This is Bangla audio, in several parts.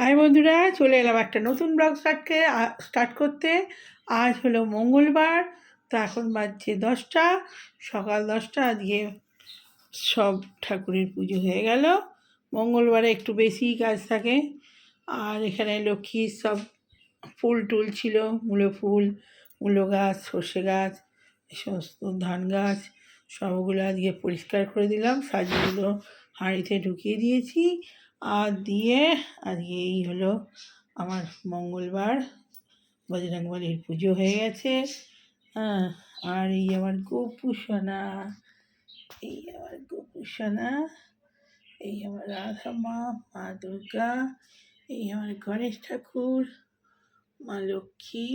হাই বন্ধুরা, চলে এলাম একটা নতুন ব্লগ স্টার্ট করতে। আজ হলো মঙ্গলবার, তো এখন বাজছে 10টা, সকাল 10টা। আজকে সব ঠাকুরের পুজো হয়ে গেল। মঙ্গলবারে একটু বেশি কাজ থাকে। আর এখানে লক্ষ্মীর সব ফুল টুল ছিল, মূলো ফুল, মূলো গাছ, সর্ষে গাছ, এই সমস্ত ধান গাছ, সবগুলো আজকে পরিষ্কার করে দিলাম, সাজিয়েগুলো হাঁড়িতে ঢুকিয়ে দিয়েছি। আর দিয়ে আজকে এই হলো আমার মঙ্গলবার, বজরংবলীর পুজো হয়ে গেছে। হ্যাঁ, আর এই আমার গোপুসোনা, এই আমার গোপুসোনা, এই আমার রাধা মা, মা দুর্গা, এই আমার গণেশ ঠাকুর, মা লক্ষ্মী,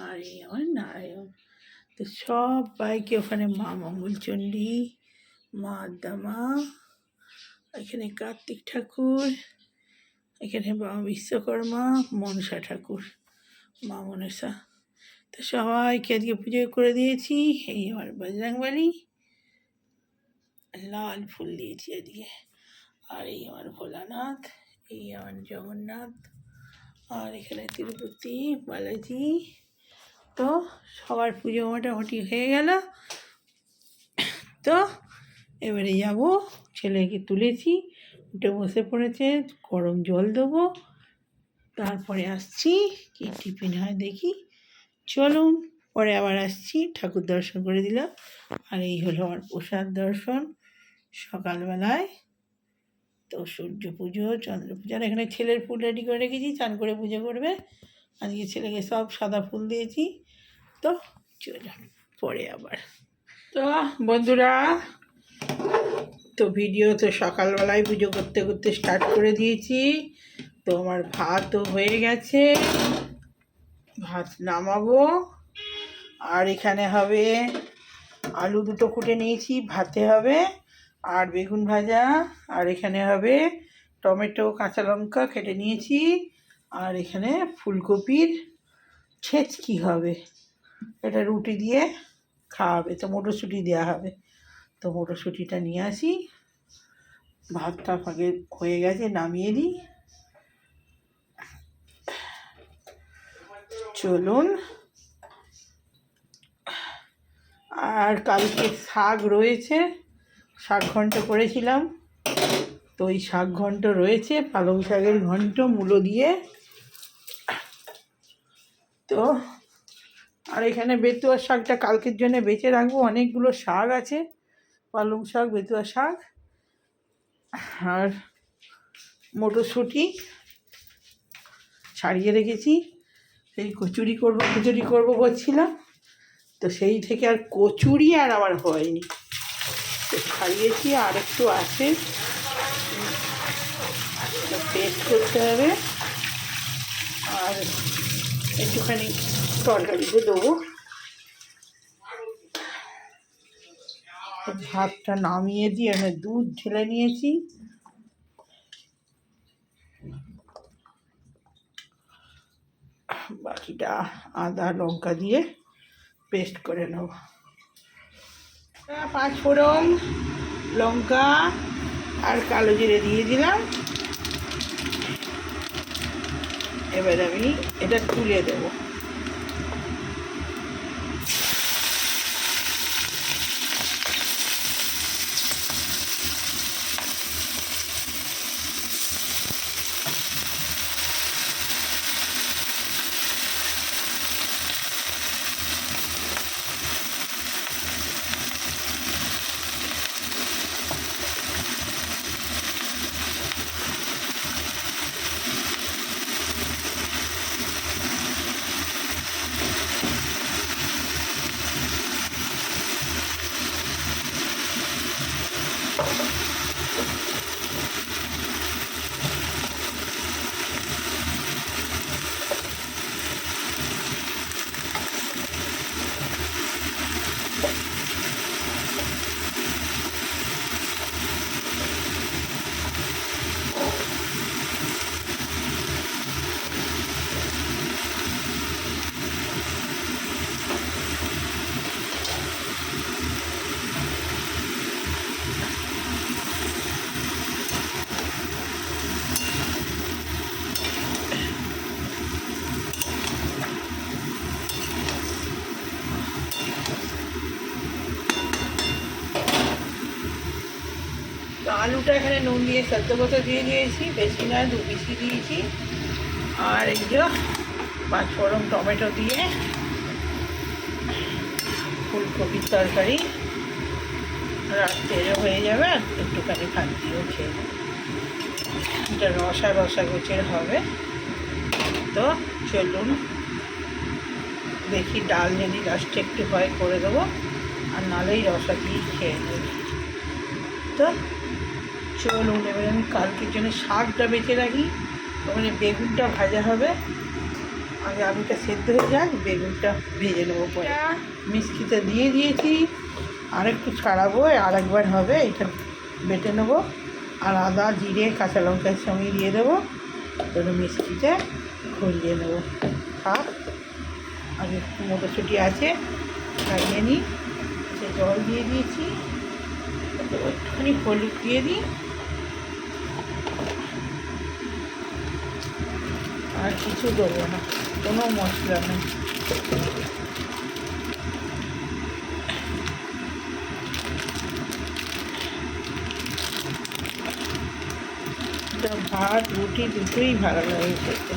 আর এই আমার নারায়ণ। তো সবাইকে ওখানে মা মঙ্গলচণ্ডী, মা আদ্যামা, এখানে কার্তিক ঠাকুর, এখানে বাবা বিশ্বকর্মা, মনসা ঠাকুর, মা মনসা। তো সবাইকে আজকে পুজো করে দিয়েছি। এই আমার বজরংবলী, লাল ফুল দিয়েছি আজকে। আর এই আমার ভোলানাথ, এই আমার জগন্নাথ, আর এখানে তিরুপতি বালাজি। তো সবার পুজো মোটামুটি হয়ে গেল। তো এবারে যাব, ছেলেকে তুলেছি, উঠে বসে পড়েছে, গরম জল দেবো, তারপরে আসছি। কি টিফিন হয় দেখি, চলুন পরে আবার আসছি। ঠাকুর দর্শন করে দিলাম। আর এই হলো আমার প্রসাদ দর্শন সকালবেলায়। তো সূর্য পুজো, চন্দ্র পুজো, আর এখানে ছেলের ফুল রেডি করে রেখেছি, চান করে পুজো করবে। আজকে ছেলেকে সব সাদা ফুল দিয়েছি। তো চলুন পরে আবার। তো বন্ধুরা, তো ভিডিও তো সকালবেলায় পুজো করতে করতে স্টার্ট করে দিয়েছি। তো আমার ভাতও হয়ে গেছে, ভাত নামাবো। আর এখানে হবে আলু দুটো কুটে নিয়েছি, ভাতে হবে, আর বেগুন ভাজা, আর এখানে হবে টমেটো, কাঁচা লঙ্কা কেটে নিয়েছি, আর এখানে ফুলকপির ছেচকি হবে। এটা রুটি দিয়ে খাওয়াবে, তো মটরশুঁটি দেওয়া হবে। তো মটরশুঁটিটা নিয়ে আসি। ভাতটা ফাঁকে হয়ে গেছে, নামিয়ে দিই। চলুন। আর কালকে শাক রয়েছে, শাক ঘন্ট করেছিলাম, তো ওই শাক ঘন্ট রয়েছে, পালং শাকের ঘন্ট মূলো দিয়ে। তো আর এখানে বেতুয়া শাকটা কালকের জন্য বেঁচে রাখবো, অনেকগুলো শাক আছে, পালং শাক, বেতুয়া শাক, আর মটরশুঁটি ছাড়িয়ে রেখেছি। সেই খিচুড়ি করবো করছিলাম, তো সেই থেকে আর কচুরি আর আমার হয়নি, তো ছাড়িয়েছি। আর একটু আছে, পেস্ট করতে হবে, আর একটুখানি তরকারিতে দেবো। ভাতটা নামিয়ে দিয়ে আমি দুধ ঢেলে নিয়েছি। বাকিটা আদা লঙ্কা দিয়ে পেস্ট করে নেব। পাঁচ ফোড়ন, লঙ্কা আর কালো জিরে দিয়ে দিলাম। এবার আমি এটা তুলে দেবো। আলুটা এখানে নুন দিয়ে সেদ্ধ করতে দিয়ে দিয়েছি, বেশি না 2 পিসি দিয়েছি। আর এই যে 5 ফোড়ন টমেটো দিয়ে ফুলকপির তরকারি রাত্রেও হয়ে যাবে, আর একটুখানি ভাত দিয়েও খেয়ে নেব। এটা রসা রসা গোছের হবে। তো চলুন দেখি, ডাল যদি লাস্টে একটু হয় করে দেবো, আর নাহলেই রসা দিয়েই খেয়ে নেব। তো চলুন এবার আমি কালকের জন্য শাকটা বেঁচে রাখি, ওখানে বেগুনটা ভাজা হবে। আগে আলুটা সেদ্ধ হয়ে যাক, বেগুনটা ভেজে নেবো পরে। মিষ্টিটা দিয়ে দিয়েছি, আর একটু ছাড়াবো, আর একবার হবে, এটা বেটে নেবো। আর আদা জিরে কাঁচা লঙ্কার সঙ্গে দিয়ে দেবো, তোর মিষ্টিতে ঘুরিয়ে নেবো। থাক, আগে একটু মটরশুঁটি আছে খাইয়ে নিই। সে জল দিয়ে দিয়েছি, একটুখানি হলুদ দিয়ে দিই, আর কিছু দেবো না, কোনো মশলা নেই। ভাত রুটি দুটোই ভালো লাগে খেতে।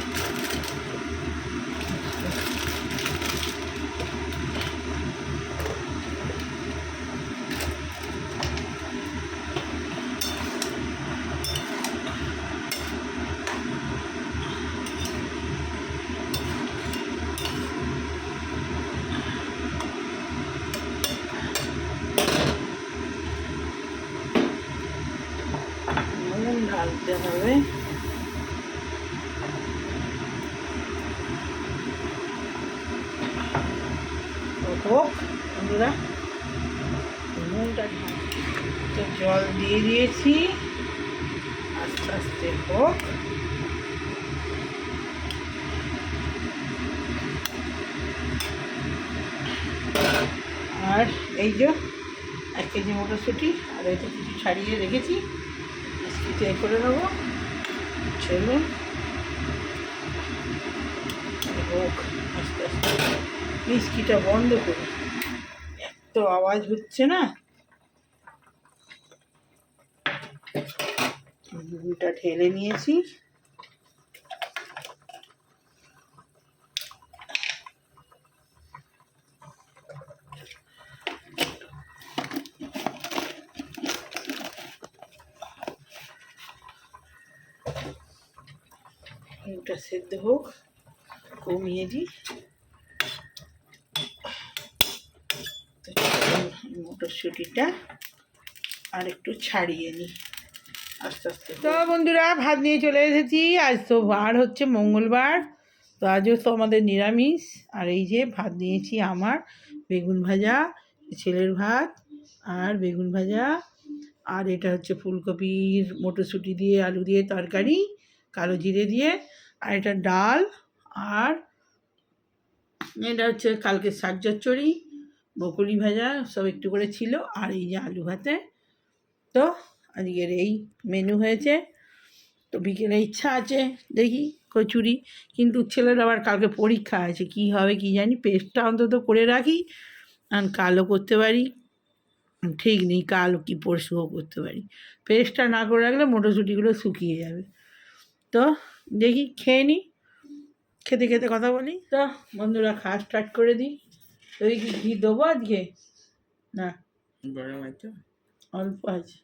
ঢালতে হবে, হোক বন্ধুরা, নুনটা তো জল দিয়ে দিয়েছি, আস্তে আস্তে হোক। আর এই যে 1 কেজি মটরশুঁটি, আর এটা কিছু ছাড়িয়ে রেখেছি, মিষ্টিতে করে নেবো। চলুন হোক আস্তে আস্তে, মিষ্টিটা বন্ধ করি, এত আওয়াজ হচ্ছে না। দুধটা ঢেলে নিয়েছি, এটা সেদ্ধ হোক, কমিয়ে দিই। মটরশুঁটিটা আর একটু ছাড়িয়ে নিই আস্তে আস্তে। তো বন্ধুরা, ভাত নিয়ে চলে এসেছি। আজ তো বার হচ্ছে মঙ্গলবার, তো আজও তো আমাদের নিরামিষ। আর এই যে ভাত নিয়েছি, আমার বেগুন ভাজা, ছেলের ভাত আর বেগুন ভাজা, আর এটা হচ্ছে ফুলকপির মটরশুঁটি দিয়ে আলু দিয়ে তরকারি কালো জিরে দিয়ে, আর এটা ডাল, আর এটা হচ্ছে কালকে শাক চচ্চড়ি, বকুলি ভাজা সব একটু করে ছিল, আর এই যে আলু ভাতে। তো আজকের এই মেনু হয়েছে। তো বিকেলে ইচ্ছা আছে দেখি কচুরি, কিন্তু ছেলের আবার কালকে পরীক্ষা আছে, কি হবে কি জানি। পেস্টটা অন্তত করে রাখি, আর কালও করতে পারি, ঠিক নেই, কাল কি পরশুও করতে পারি। পেস্টটা না করে রাখলে মটরশুঁটিগুলো শুকিয়ে যাবে। তো দেখি খেয়ে নিই, খেতে খেতে কথা বলি। তো বন্ধুরা, খাওয়া স্টার্ট করে দিই। তুই কি ঘি দেবো আজকে? না, গরম আছে, অল্প আছে।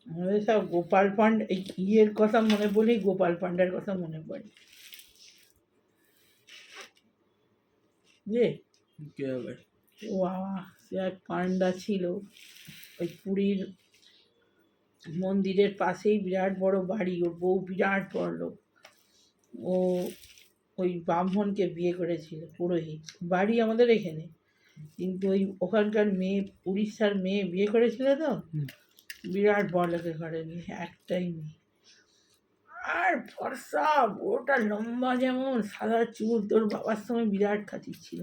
আমাদের সব গোপাল পান্ড, এই ইয়ের কথা মনে পড়লেই গোপাল পান্ডার কথা মনে পড়ে। যে ও বাবা, সে এক পান্ডা ছিল, ওই পুরীর মন্দিরের পাশেই বিরাট বড় বাড়ি, ওর বউ বিরাট বড় লোক। ও ওই ব্রাহ্মণকে বিয়ে করেছিল, পুরোহিত। বাড়ি আমাদের এখানে, কিন্তু ওই ওখানকার মেয়ে, উড়িষ্যার মেয়ে বিয়ে করেছিল, তো বিরাট বড় লোকের ঘরে মেয়ে, একটাই মেয়ে। আর ফর্সা, ওটা লম্বা যেমন, সাদা চুল, তোর বাবার সঙ্গে বিরাট খাতির ছিল।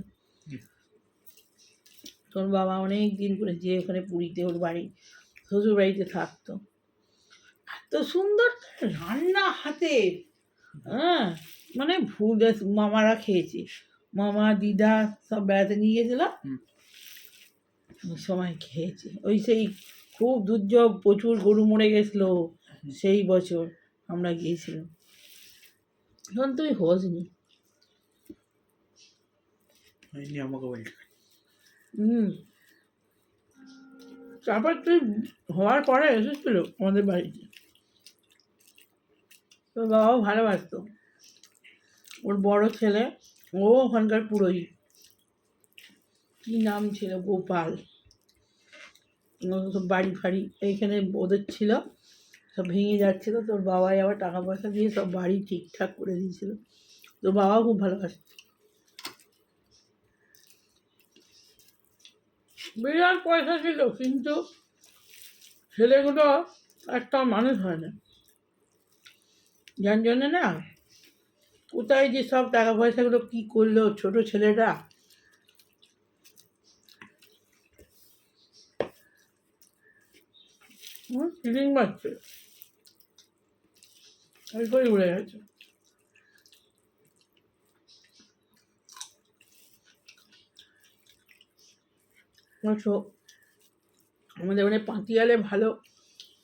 তোর বাবা অনেক দিন করে যে ওখানে পুরীতে ওর বাড়ি শ্বশুর বাড়িতে থাকতো, এত সুন্দর রান্না হাতের, হ্যাঁ মানে ভুল মামারা খেয়েছে, মামা দিদা সব বেড়াতে নিয়ে গেছিলাম, ওই সময় খেয়েছে। ওই সেই খুব দুর্যোগ, প্রচুর গরু মরে গেছিলো সেই বছর আমরা গিয়েছিলাম, তখন তুই হোসনি। আমাকে বলছি তারপর তুই হওয়ার পরে এসেছিল আমাদের বাড়িতে, তোর বাবাও ভালোবাসতো। ওর বড় ছেলে ও ওখানকার পুরোহিত, কি নাম ছিল, গোপাল। সব বাড়ি ফাড়ি এইখানে ওদের ছিল, সব ভেঙে যাচ্ছিল, তোর বাবাই আবার টাকা পয়সা দিয়ে সব বাড়ি ঠিকঠাক করে দিয়েছিল। তোর বাবাও খুব ভালোবাসত, বিরাট পয়সা ছিল, কিন্তু ছেলেগুলো একটা মানুষ হয় না, যার জন্যে না কোথায় যে সব টাকা পয়সাগুলো কী করলো ছোট ছেলেটা। ফিলিং পাচ্ছে, ওই করে উড়ে গেছে। আমাদের মানে পাতিয়ালে ভালো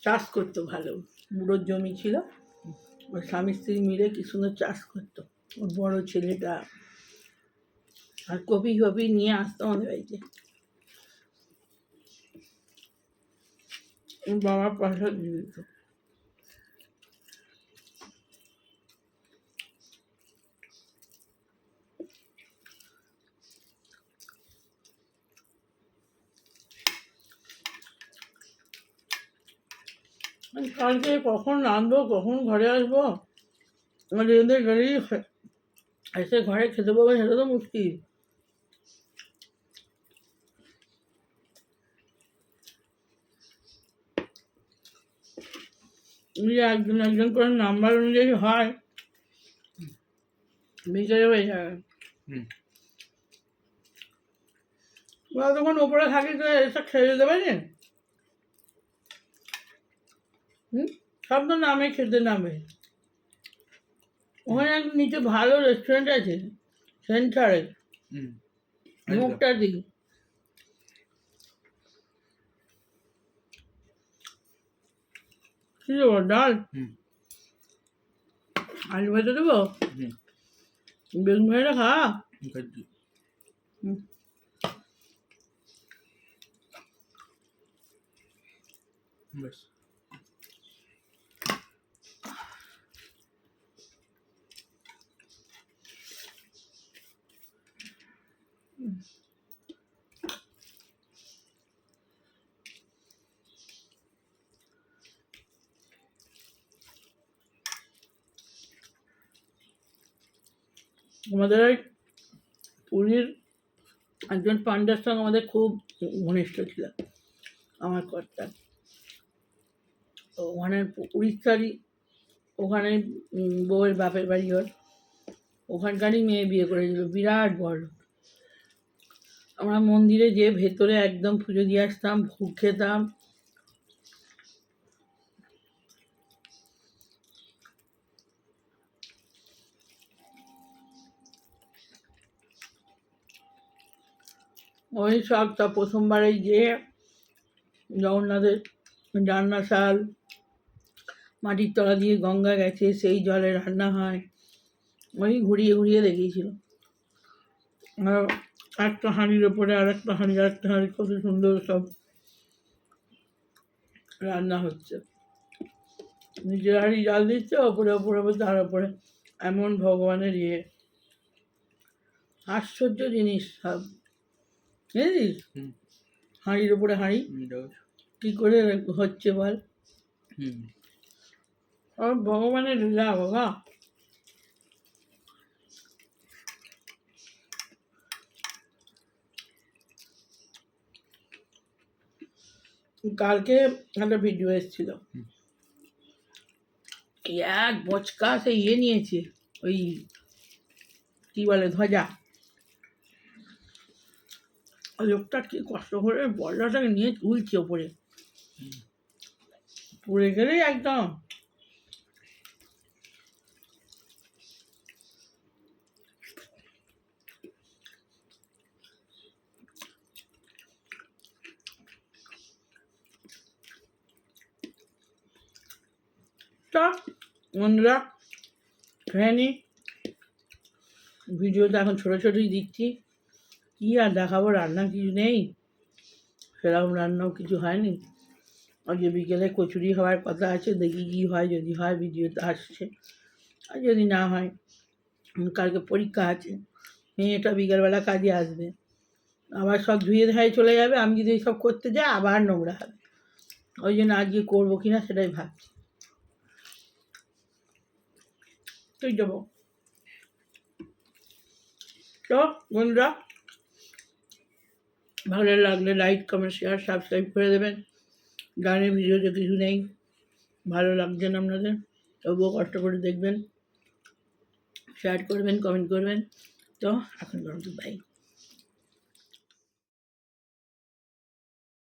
চাষ করতো, ভালো বুড়োর জমি ছিল, ওর স্বামী স্ত্রী মিলে কি সুন্দর চাষ করতো, ওর বড় ছেলেটা, আর কপি ফপি নিয়ে আসতো আমাদের বাড়িতে, ওর বাবা পয়সা দিয়ে দিত। কালকে কখন রাঁধবো, কখন ঘরে আসবো, আমাদের এদের গাড়ি এসে ঘরে খেতে পাবো সেটা তো মুশকিল। একজন একজন করে নাম্বার অনুযায়ী হয়, বিকেলে হয়ে যাবে। ওরা তখন ওপরে থাকি তো এসে খেয়ে যেতে পারি, সব তো নামে খেতে নামে। ওখানে একদম নিচে ভালো রেস্টুরেন্ট আছে সেন্টারে, মুখটা দিই কি দেবো, ডাল, আলু ভাজা দেবো, বেগুন ভাজাটা খা। বেশ আমাদের ওই পুরীর একজন পান্ডার সঙ্গে আমাদের খুব ঘনিষ্ঠ ছিল আমার কর্তা, ওখানে উড়িষ্যারই, ওখানে বউয়ের বাপের বাড়ি ওর, ওখানকারই মেয়ে বিয়ে করেছিল, বিরাট বড়। আমরা মন্দিরে যেয়ে ভেতরে একদম পুজো দিয়ে আসতাম, ভোগ খেতাম। ওই সব প্রথমবারে যে জগন্নাথের রান্নাশাল, মাটির তলা দিয়ে গঙ্গা গেছে, সেই জলে রান্না হয়, ওই ঘুরিয়ে ঘুরিয়ে দেখিয়েছিল। আর একটা হাঁড়ির ওপরে আর একটা হাঁড়ি কত সুন্দর সব রান্না হচ্ছে, নিজের হাঁড়ি জাল দিচ্ছে, ওপরে ওপরে তার ওপরে এমন ভগবানের ইয়ে, আশ্চর্য জিনিস সব, বুঝলিস? হাঁড়ির ওপরে হাঁড়ি কি করে হচ্ছে বল, ভগবানের লীলা বাবা। কালকে একটা ভিডিও এসেছিল, এই এক বচকা সে নিয়েছে, ওই কি বলে ধ্বজা। লোকটা কি কষ্ট করে বড়টাকে নিয়ে তুলছে ওপরে, পড়ে গেলেই একদম। তা বন্ধুরা খেয়ে নি, ভিডিওটা এখন ছোটো ছোটোই দিচ্ছি, কী আর দেখাবো, রান্না কিছু নেই, সেরকম রান্নাও কিছু হয়নি। আজকে বিকেলে কচুরি হওয়ার কথা আছে, দেখি কী হয়, যদি হয় ভিডিওতে আসছে, আর যদি না হয় কালকে পরীক্ষা আছে, মেয়েটা বিকেলবেলা কাজে আসবে, আবার সব ধুয়ে ধায়ে চলে যাবে, আমি যদি সব করতে যাই আবার নোংরা হবে, ওই জন্য আজকে করবো কিনা সেটাই ভাবছি। তুই যাবো তো বন্ধুরা, ভালো লাগলে লাইক কমেন্ট শেয়ার সাবস্ক্রাইব করে দেবেন। গানের ভিডিওতে কিছু নেই, ভালো লাগছে না আপনাদের, তবুও কষ্ট করে দেখবেন, শেয়ার করবেন, কমেন্ট করবেন। তো এখন পর্যন্ত বাই।